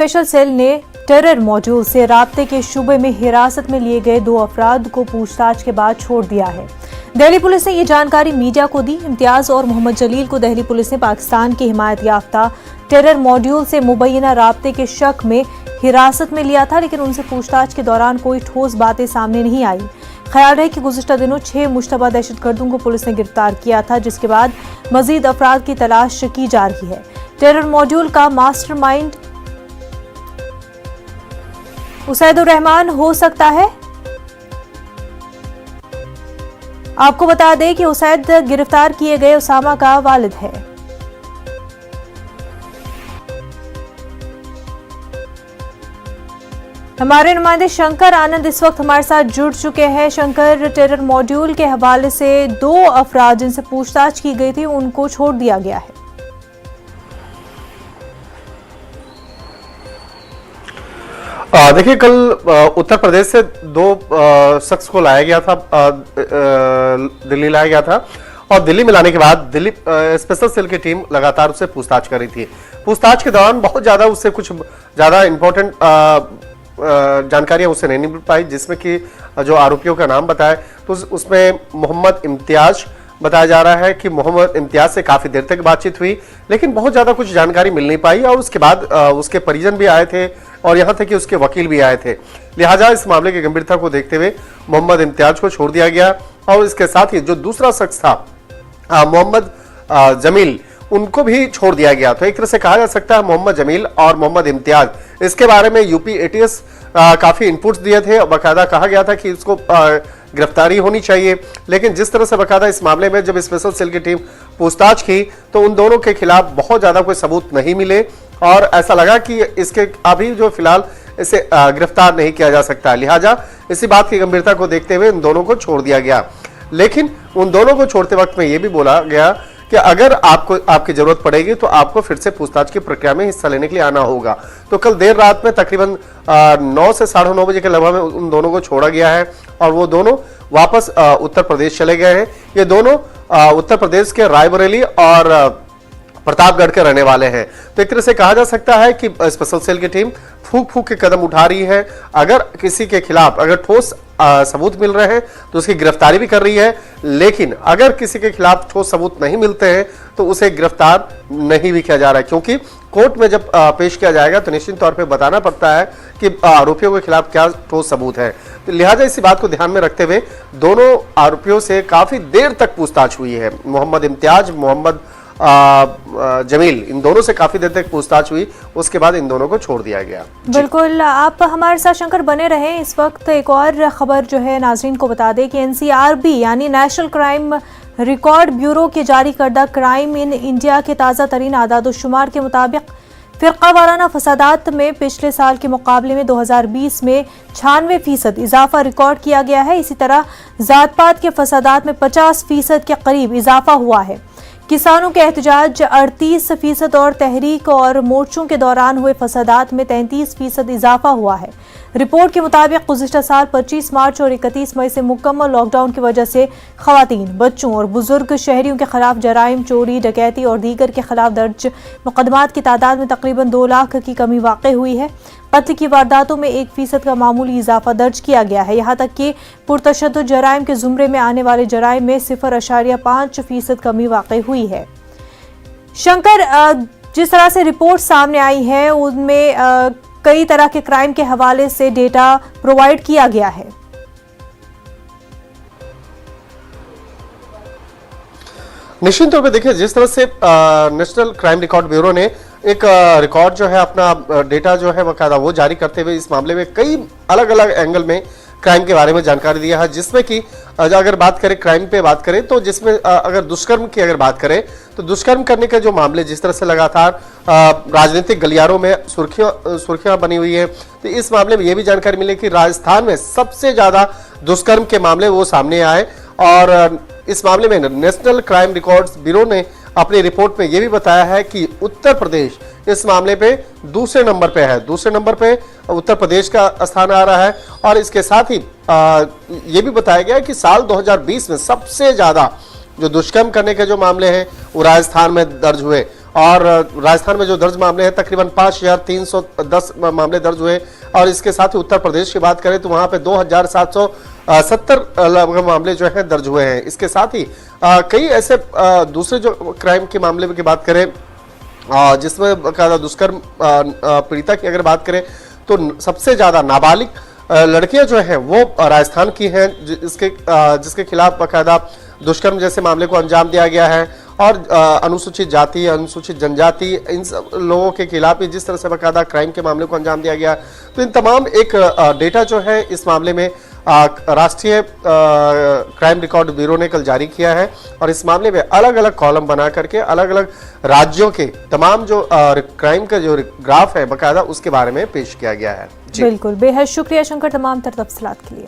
Special cell ने terror module से राब्ते के शुबे में हिरासत में लिए गए 2 अफराद को पूछताछ के बाद छोड़ दिया है। दिल्ली पुलिस ने ये जानकारी मीडिया को दी। इम्तियाज और मोहम्मद जलील को दिल्ली पुलिस ने पाकिस्तान की हिमायत याफ्ता टेरर मॉड्यूल से मुबैना राब्ते के शक में हिरासत में लिया था, लेकिन उनसे पूछताछ के दौरान कोई ठोस बातें सामने नहीं आई। ख्याल है कि गुज़िश्ता दिनों 6 मुश्तबा दहशतगर्दों को पुलिस ने गिरफ्तार किया था, जिसके बाद मजीद अफराद की तलाश की जा रही है। टेरर मॉड्यूल का मास्टरमाइंड उसैदुर रहमान हो सकता है। आपको बता दें कि उसैद गिरफ्तार किए गए उसामा का वालिद है। हमारे नुमाइंदे शंकर आनंद इस वक्त हमारे साथ जुड़ चुके हैं। शंकर, टेरर मॉड्यूल के हवाले से 2 अफराद जिनसे पूछताछ की गई थी उनको छोड़ दिया गया है। देखिए, कल उत्तर प्रदेश से 2 शख्स को लाया गया था, दिल्ली लाया गया था और दिल्ली में लाने के बाद दिल्ली स्पेशल सेल की टीम लगातार उससे पूछताछ कर रही थी। पूछताछ के दौरान बहुत ज्यादा उससे कुछ ज्यादा इंपॉर्टेंट जानकारियां उससे नहीं मिल पाई, जिसमें कि जो आरोपियों का नाम बताया तो उसमें मोहम्मद इम्तियाज बताया जा रहा है कि मोहम्मद इम्तियाज से काफी देर तक बातचीत हुई, लेकिन बहुत ज्यादा कुछ जानकारी मिल नहीं पाई और उसके बाद उसके परिजन भी आए थे और यहां तक कि उसके वकील भी आए थे। लिहाजा इस मामले की गंभीरता को देखते हुए मोहम्मद इम्तियाज को छोड़ दिया गया और इसके साथ ही जो दूसरा शख्स था मोहम्मद जमील, उनको भी छोड़ दिया गया। तो एक तरह से कहा जा सकता है मोहम्मद जमील और मोहम्मद इम्तियाज, इसके बारे में यूपी एटीएस काफी इनपुट्स दिए थे और बाकायदा कहा गया था कि इसको गिरफ्तारी होनी चाहिए, लेकिन जिस तरह से बाकायदा इस मामले में जब स्पेशल सेल की टीम पूछताछ की तो उन दोनों के खिलाफ बहुत ज्यादा कोई सबूत नहीं मिले और ऐसा लगा कि इसके अभी जो फिलहाल इसे गिरफ्तार नहीं किया जा सकता। लिहाजा इसी बात की गंभीरता को देखते हुए इन दोनों को छोड़ दिया गया, लेकिन उन दोनों को छोड़ते वक्त में यह भी बोला गया कि अगर आपकी जरूरत पड़ेगी तो आपको फिर से पूछताछ की प्रक्रिया में हिस्सा लेने के लिए आना होगा। तो कल देर रात में तकरीबन 9 से 9:30 बजे के लगभग में उन दोनों को छोड़ा गया है और वो दोनों वापस उत्तर प्रदेश चले गए हैं। ये दोनों उत्तर प्रदेश के रायबरेली और प्रतापगढ़ के रहने वाले हैं। तो एक तरह से कहा जा सकता है कि स्पेशल सेल की टीम फूक फूक के कदम उठा रही है। अगर किसी के खिलाफ अगर ठोस सबूत मिल रहे हैं तो उसकी गिरफ्तारी भी कर रही है, लेकिन अगर किसी के खिलाफ ठोस सबूत नहीं मिलते हैं तो उसे गिरफ्तार नहीं भी किया जा रहा है, क्योंकि कोर्ट में जब पेश किया जाएगा तो निश्चित तौर पे बताना पड़ता है कि आरोपियों के खिलाफ क्या ठोस सबूत है। तो लिहाजा इसी बात को ध्यान में रखते हुए दोनों आरोपियों से काफी देर तक पूछताछ हुई है। मोहम्मद इम्तियाज, मोहम्मद जमील, इन दोनों से काफी देर तक पूछताछ हुई, उसके बाद इन दोनों को छोड़ दिया गया। बिल्कुल, आप हमारे साथ शंकर बने रहे। इस वक्त एक और खबर जो है नाजरीन को बता दें कि एनसीआरबी यानी नेशनल क्राइम रिकॉर्ड ब्यूरो के जारी करदा क्राइम इन इंडिया के ताज़ा तरीन आदाद-ओ-शुमार के मुताबिक फिरका वाराना फसादात में पिछले साल के मुकाबले में 2020 में 96% इजाफा रिकॉर्ड किया गया है। इसी तरह जात पात के फसादात में 50% के करीब इजाफा हुआ है। किसानों के एहतजाज 38% और तहरीक और मोर्चों के दौरान हुए फसादात में 33% इजाफा हुआ है। रिपोर्ट के मुताबिक गुज़िश्ता साल 25 मार्च और 31 मई से मुकम्मल लॉकडाउन की वजह से खवातीन, बच्चों और बुजुर्ग शहरियों के खिलाफ जराइम, चोरी, डकैती और दीगर के खिलाफ दर्ज मुकदमात की तादाद में तकरीबन 2 लाख की कमी वाक़ई हुई है। कत्ल की वारदातों में 1% का मामूली इजाफा दर्ज किया गया है। यहाँ तक कि पुरतशद्दुद जराइम के जुमरे में आने वाले जराइम में 0.5% कमी वाक़ई हुई है। शंकर, जिस तरह से रिपोर्ट सामने आई है उनमें कई तरह के क्राइम के हवाले से डेटा प्रोवाइड किया गया है। निश्चित तौर पे देखिए, जिस तरह से नेशनल क्राइम रिकॉर्ड ब्यूरो ने एक रिकॉर्ड जो है अपना डेटा जो है बाकायदा वो जारी करते हुए इस मामले में कई अलग अलग एंगल में क्राइम के बारे में जानकारी दिया है, जिसमें कि अगर बात करें क्राइम पे बात करें तो जिसमें अगर दुष्कर्म की अगर बात करें तो दुष्कर्म करने के जो मामले जिस तरह से लगातार राजनीतिक गलियारों में सुर्खियां बनी हुई है, तो इस मामले में यह भी जानकारी मिली कि राजस्थान में सबसे ज्यादा दुष्कर्म के मामले वो सामने आए और इस मामले में नेशनल क्राइम रिकॉर्ड्स ब्यूरो ने अपनी रिपोर्ट में यह भी बताया है कि उत्तर प्रदेश इस मामले पे दूसरे नंबर पे है। दूसरे नंबर पे उत्तर प्रदेश का स्थान आ रहा है और इसके साथ ही ये भी बताया गया है कि साल 2020 में सबसे ज्यादा जो दुष्कर्म करने के जो मामले हैं वो राजस्थान में दर्ज हुए और राजस्थान में जो दर्ज मामले हैं तकरीबन 5310 मामले दर्ज हुए। और इसके साथ ही उत्तर प्रदेश की बात करें तो वहां पे 2770 लगभग मामले जो हैं दर्ज हुए हैं। इसके साथ ही कई ऐसे दूसरे जो क्राइम के मामले की बात करें जिसमें दुष्कर्म पीड़िता की अगर बात करें तो सबसे ज्यादा नाबालिग लड़कियां जो हैं वो राजस्थान की हैं जिसके खिलाफ बाकायदा दुष्कर्म जैसे मामले को अंजाम दिया गया है। और अनुसूचित जाति, अनुसूचित जनजाति, इन सब लोगों के खिलाफ भी जिस तरह से बाकायदा क्राइम के मामले को अंजाम दिया गया, तो इन तमाम एक डेटा जो है इस मामले में राष्ट्रीय क्राइम रिकॉर्ड ब्यूरो ने कल जारी किया है। और इस मामले में अलग अलग कॉलम बना करके अलग अलग राज्यों के तमाम जो क्राइम का जो ग्राफ है बाकायदा उसके बारे में पेश किया गया है। बिल्कुल, बेहद शुक्रिया शंकर तमाम तर तफसीलात के लिए।